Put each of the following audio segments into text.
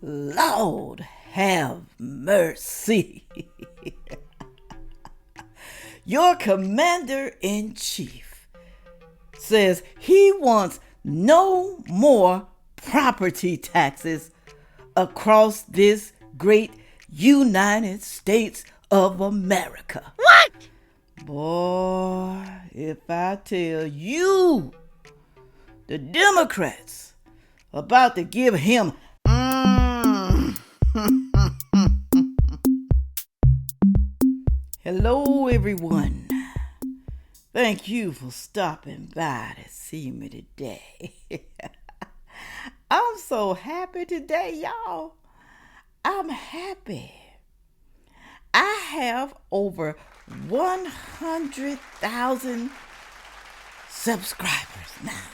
Lord have mercy. Your commander-in-chief says he wants no more property taxes across this great United States of America. What? Boy, if I tell you, the Democrats about to give him Hello, everyone. Thank you for stopping by to see me today. I'm so happy today, y'all. I'm happy. I have over 100,000 subscribers now.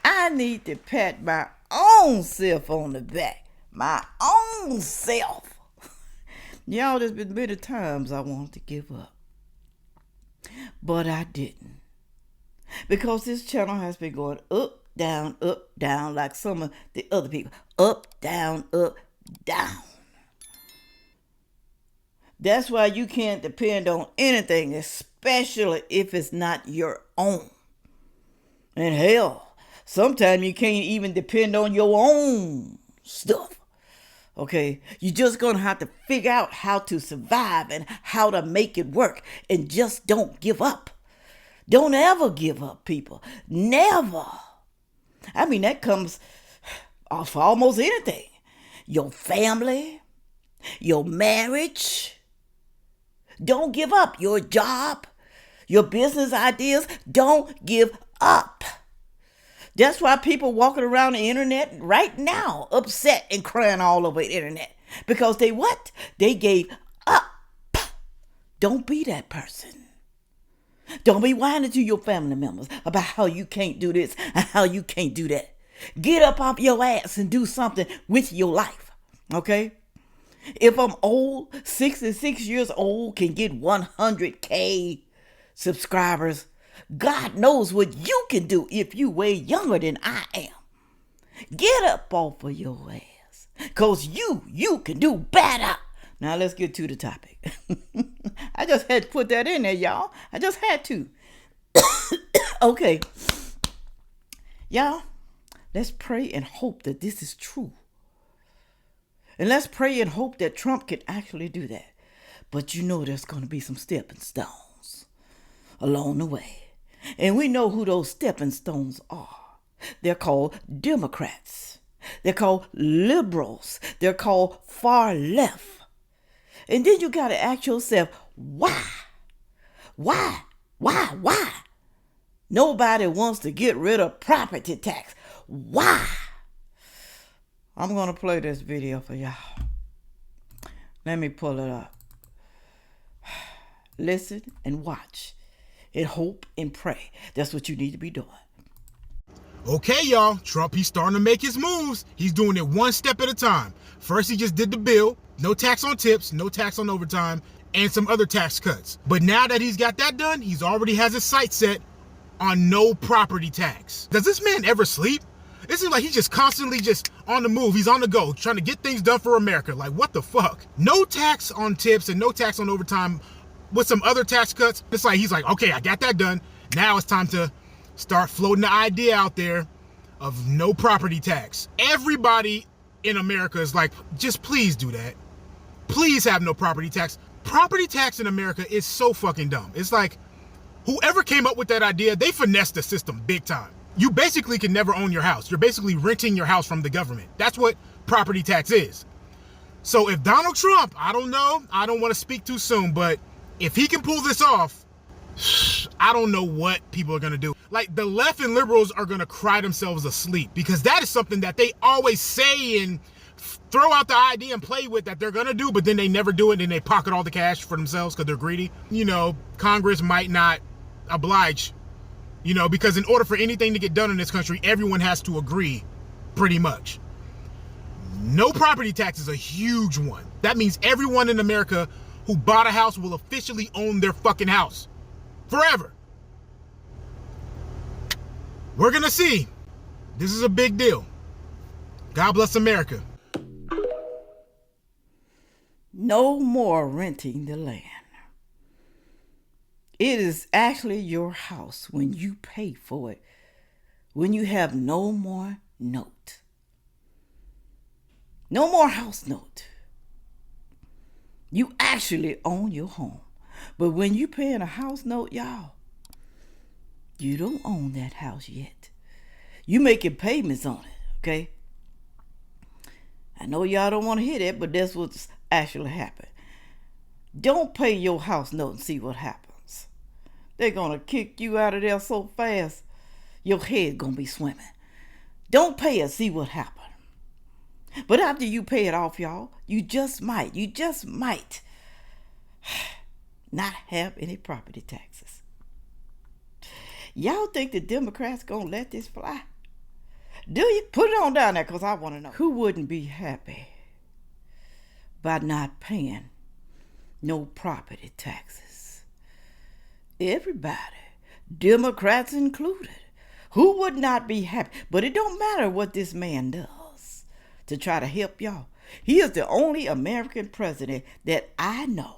I need to pat my own self on the back. My own self. Y'all, there's been many times I wanted to give up. But I didn't. Because this channel has been going up, down, like some of the other people. Up, down, down. That's why you can't depend on anything, especially if it's not your own. And hell, sometimes you can't even depend on your own stuff. Okay, you're just going to have to figure out how to survive and how to make it work. And just don't give up. Don't ever give up, people. Never. I mean, that comes for almost anything. Your family, your marriage. Don't give up. Your job, your business ideas. Don't give up. That's why people walking around the internet right now upset and crying all over the internet. Because they what? They gave up. Don't be that person. Don't be whining to your family members about how you can't do this and how you can't do that. Get up off your ass and do something with your life. Okay? If I'm old, 66 years old, can get 100K subscribers, God knows what you can do if you way younger than I am. Get up off of your ass. Because you can do better. Now let's get to the topic. I just had to put that in there, y'all. I just had to. Okay. Y'all, let's pray and hope that this is true. And let's pray and hope that Trump can actually do that. But you know there's going to be some stepping stones along the way. And we know who those stepping stones are. They're called Democrats. They're called liberals. They're called far left. And then you got to ask yourself, why? Why? Nobody wants to get rid of property tax. Why? I'm going to play this video for y'all. Let me pull it up. Listen and watch. And hope and pray. That's what you need to be doing. Okay, y'all. Trump, he's starting to make his moves. He's doing it one step at a time. First, he just did the bill. No tax on tips, no tax on overtime, and some other tax cuts. But now that he's got that done, he's already has his sights set on no property tax. Does this man ever sleep? It seems like he's just constantly just on the move. He's on the go, trying to get things done for America. Like, what the fuck? No tax on tips and no tax on overtime with some other tax cuts. It's like, he's like, okay, I got that done. Now it's time to start floating the idea out there of no property tax. Everybody in America is like, just please do that. Please have no property tax. Property tax in America is so fucking dumb. It's like, whoever came up with that idea, they finessed the system big time. You basically can never own your house. You're basically renting your house from the government. That's what property tax is. So if Donald Trump, I don't know, I don't want to speak too soon, but if he can pull this off, I don't know what people are going to do. Like, the left and liberals are going to cry themselves asleep because that is something that they always say and throw out the idea and play with that they're going to do, but then they never do it and they pocket all the cash for themselves because they're greedy. You know, Congress might not oblige, you know, because in order for anything to get done in this country, everyone has to agree pretty much. No property tax is a huge one. That means everyone in America who bought a house will officially own their fucking house forever. We're going to see. This is a big deal. God bless America. No more renting the land. It is actually your house when you pay for it, when you have no more note. No more house note. You actually own your home. But when you paying a house note, y'all, you don't own that house yet. You making payments on it, okay? I know y'all don't want to hear that, but that's what's actually happened. Don't pay your house note and see what happens. They're going to kick you out of there so fast, your head going to be swimming. Don't pay it, see what happens. But after you pay it off, y'all, you just might not have any property taxes. Y'all think the Democrats gonna let this fly? Do you? Put it on down there, because I want to know. Who wouldn't be happy by not paying no property taxes? Everybody, Democrats included. Who would not be happy? But it don't matter what this man does to try to help y'all. He is the only American president that I know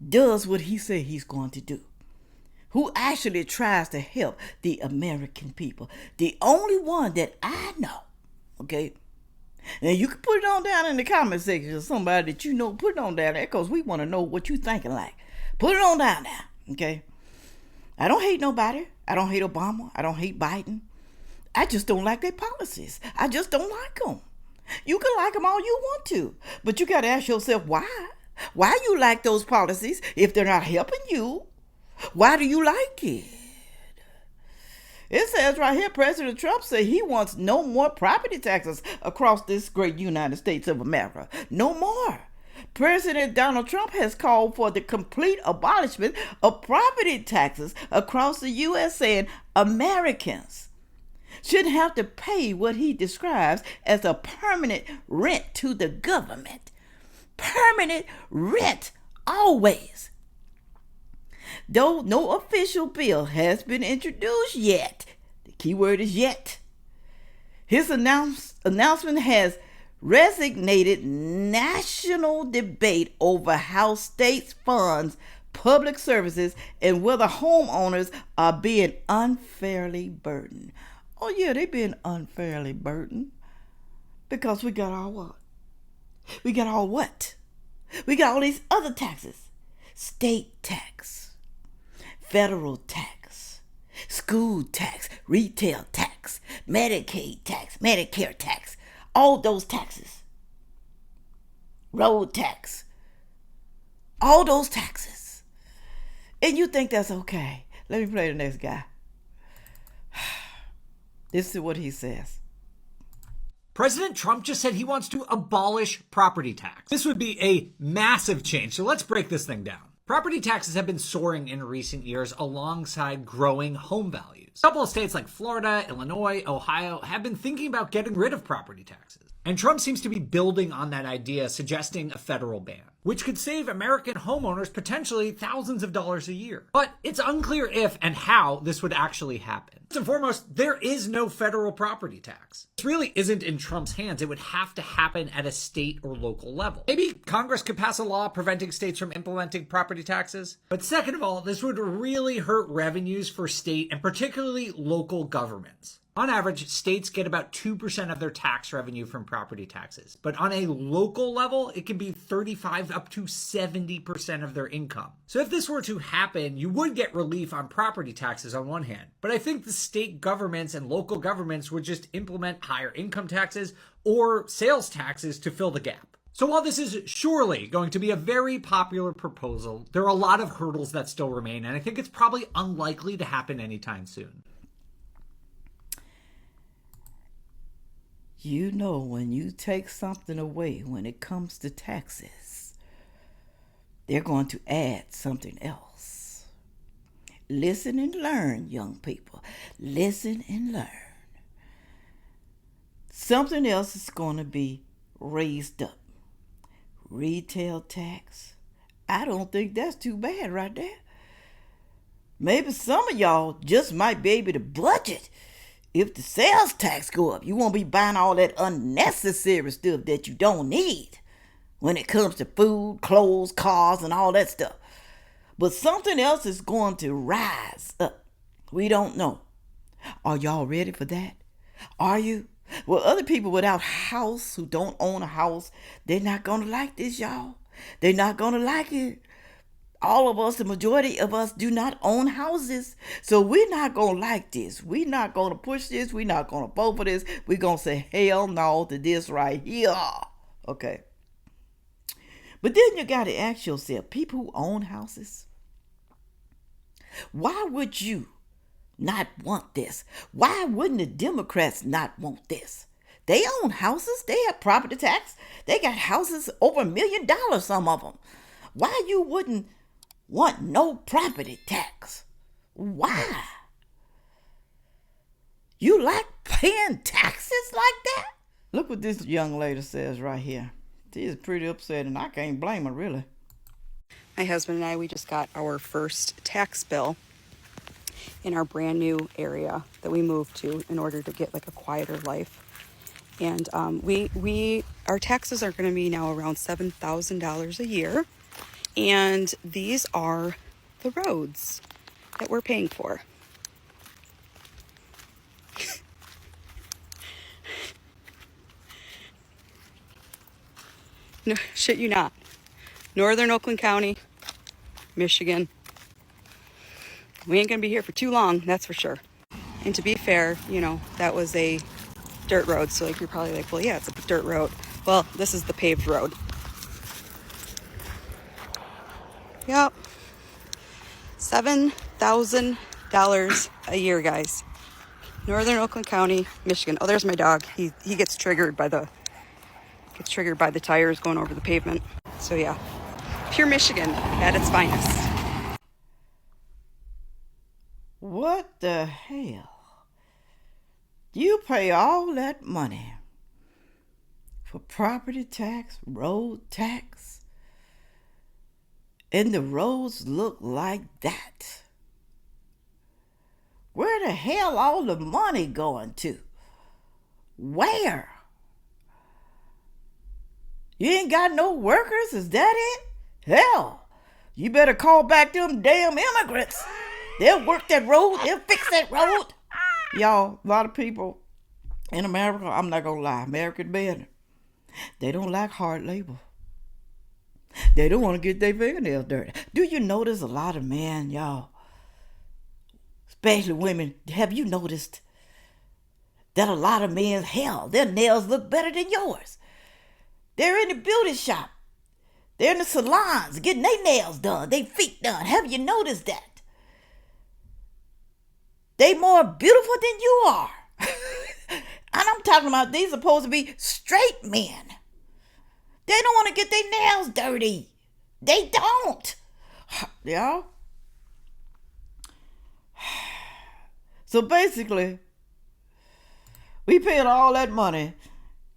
does what he said he's going to do, who actually tries to help the American people. The only one that I know, okay? And you can put it on down in the comment section of somebody that you know. Put it on down there, because we want to know what you thinking like. Put it on down there, okay? I don't hate nobody. I don't hate Obama. I don't hate Biden. I just don't like their policies. I just don't like them. You can like them all you want to, but you got to ask yourself why. Why you like those policies if they're not helping you? Why do you like it? It says right here, President Trump said he wants no more property taxes across this great United States of America. No more. President Donald Trump has called for the complete abolishment of property taxes across the U.S., saying Americans shouldn't have to pay what he describes as a permanent rent to the government. Permanent rent, always. Though no official bill has been introduced yet, the key word is yet, his announcement has resignated national debate over how states fund public services and whether homeowners are being unfairly burdened. Oh yeah, they being unfairly burdened because we got our what? We got all what? We got all these other taxes. State tax, federal tax, school tax, retail tax, Medicaid tax, Medicare tax, all those taxes. Road tax, all those taxes. And you think that's okay. Let me play the next guy. This is what he says. President Trump just said he wants to abolish property tax. This would be a massive change, so let's break this thing down. Property taxes have been soaring in recent years alongside growing home values. A couple of states like Florida, Illinois, Ohio have been thinking about getting rid of property taxes. And Trump seems to be building on that idea, suggesting a federal ban, which could save American homeowners potentially thousands of dollars a year. But it's unclear if and how this would actually happen. First and foremost, there is no federal property tax. This really isn't in Trump's hands. It would have to happen at a state or local level. Maybe Congress could pass a law preventing states from implementing property taxes. But second of all, this would really hurt revenues for state and particularly local governments. On average, states get about 2% of their tax revenue from property taxes. But on a local level, it can be 35 up to 70% of their income. So if this were to happen, you would get relief on property taxes on one hand. But I think the state governments and local governments would just implement higher income taxes or sales taxes to fill the gap. So while this is surely going to be a very popular proposal, there are a lot of hurdles that still remain, and I think it's probably unlikely to happen anytime soon. You know, when you take something away when it comes to taxes, they're going to add something else. Listen and learn, young people. Listen and learn. Something else is going to be raised up. Retail tax. I don't think that's too bad right there. Maybe some of y'all just might be able to budget. If the sales tax go up, you won't be buying all that unnecessary stuff that you don't need. when it comes to food, clothes, cars, and all that stuff. But something else is going to rise up. We don't know. Are y'all ready for that? Are you? Well, other people without house who don't own a house, they're not going to like this, y'all. They're not going to like it. All of us, the majority of us, do not own houses. So we're not going to like this. We're not going to push this. We're not going to vote for this. We're going to say hell no to this right here. Okay. But then you got to ask yourself, people who own houses, why would you not want this? Why wouldn't the Democrats not want this? They own houses. They have property tax. They got houses over $1 million, some of them. Why you wouldn't want no property tax? Why? You like paying taxes like that? Look what this young lady says right here. She is pretty upset, and I can't blame her, really. My husband and I, we just got our first tax bill in our brand new area that we moved to in order to get like a quieter life. And our taxes are going to be now around $7,000 a year. And these are the roads that we're paying for. No, shit you not. Northern Oakland County, Michigan. We ain't gonna be here for too long, that's for sure. And to be fair, you know, that was a dirt road. So like, you're probably like, well, yeah, it's a dirt road. Well, this is the paved road. Yep. $7,000 a year, guys. Northern Oakland County, Michigan. Oh, there's my dog. He gets triggered by the tires going over the pavement. So yeah, pure Michigan at its finest. What the hell? You pay all that money for property tax, road tax, and the roads look like that. Where the hell all the money going to? Where? You ain't got no workers? Is that it? Hell, you better call back them damn immigrants. They'll work that road. They'll fix that road. Y'all, a lot of people in America, I'm not going to lie, American men, they don't like hard labor. They don't want to get their fingernails dirty. Do you notice a lot of men, y'all, especially women, have you noticed that a lot of men, hell, their nails look better than yours? They're in the beauty shop. They're in the salons getting their nails done, their feet done. Have you noticed that? They more beautiful than you are. And I'm talking about these supposed to be straight men. They don't want to get their nails dirty. They don't. Y'all. So basically, we paid all that money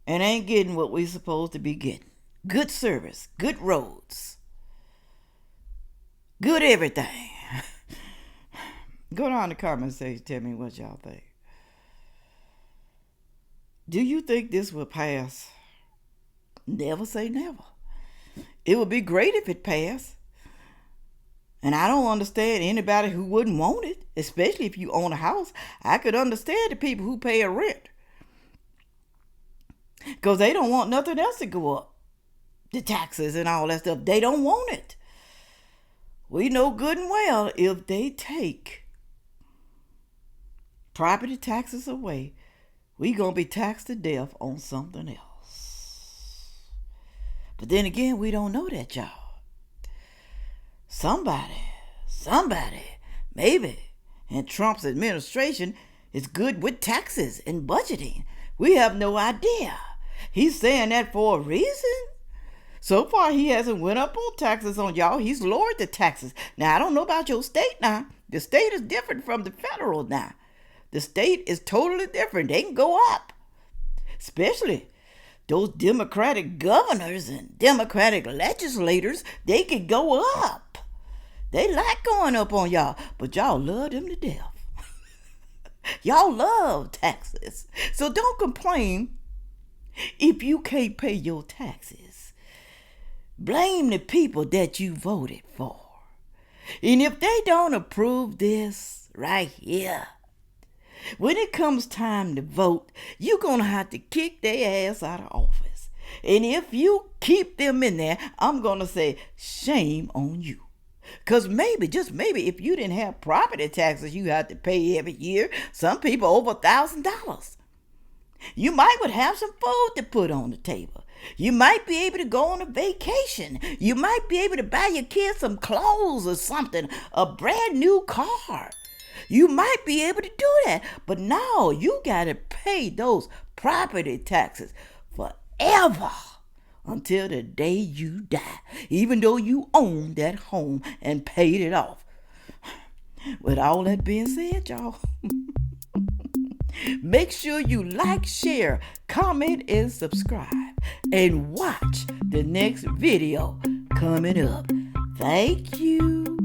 and ain't getting what we supposed to be getting. Good service, good roads, good everything. Go down in the comment section, tell me what y'all think. Do you think this will pass? Never say never. It would be great if it passed. And I don't understand anybody who wouldn't want it, especially if you own a house. I could understand the people who pay a rent, because they don't want nothing else to go up. The taxes and all that stuff, they don't want it. We know good and well if they take property taxes away, we gonna be taxed to death on something else. But then again, we don't know that, y'all. Somebody, maybe in Trump's administration is good with taxes and budgeting. We have no idea. He's saying that for a reason. So far, he hasn't went up on taxes on y'all. He's lowered the taxes. Now, I don't know about your state now. The state is different from the federal now. The state is totally different. They can go up. Especially those Democratic governors and Democratic legislators, they can go up. They like going up on y'all, but y'all love them to death. Y'all love taxes. So don't complain if you can't pay your taxes. blame the people that you voted for. And if they don't approve this right here, when it comes time to vote, you're going to have to kick their ass out of office. And if you keep them in there, I'm going to say, shame on you. Because maybe, just maybe, if you didn't have property taxes you had to pay every year, some people over $1,000. You might would have some food to put on the table. You might be able to go on a vacation. You might be able to buy your kids some clothes or something, a brand new car. You might be able to do that. But no, you got to pay those property taxes forever until the day you die, even though you own that home and paid it off. With all that being said, y'all, make sure you like, share, comment, and subscribe. And watch the next video coming up. Thank you.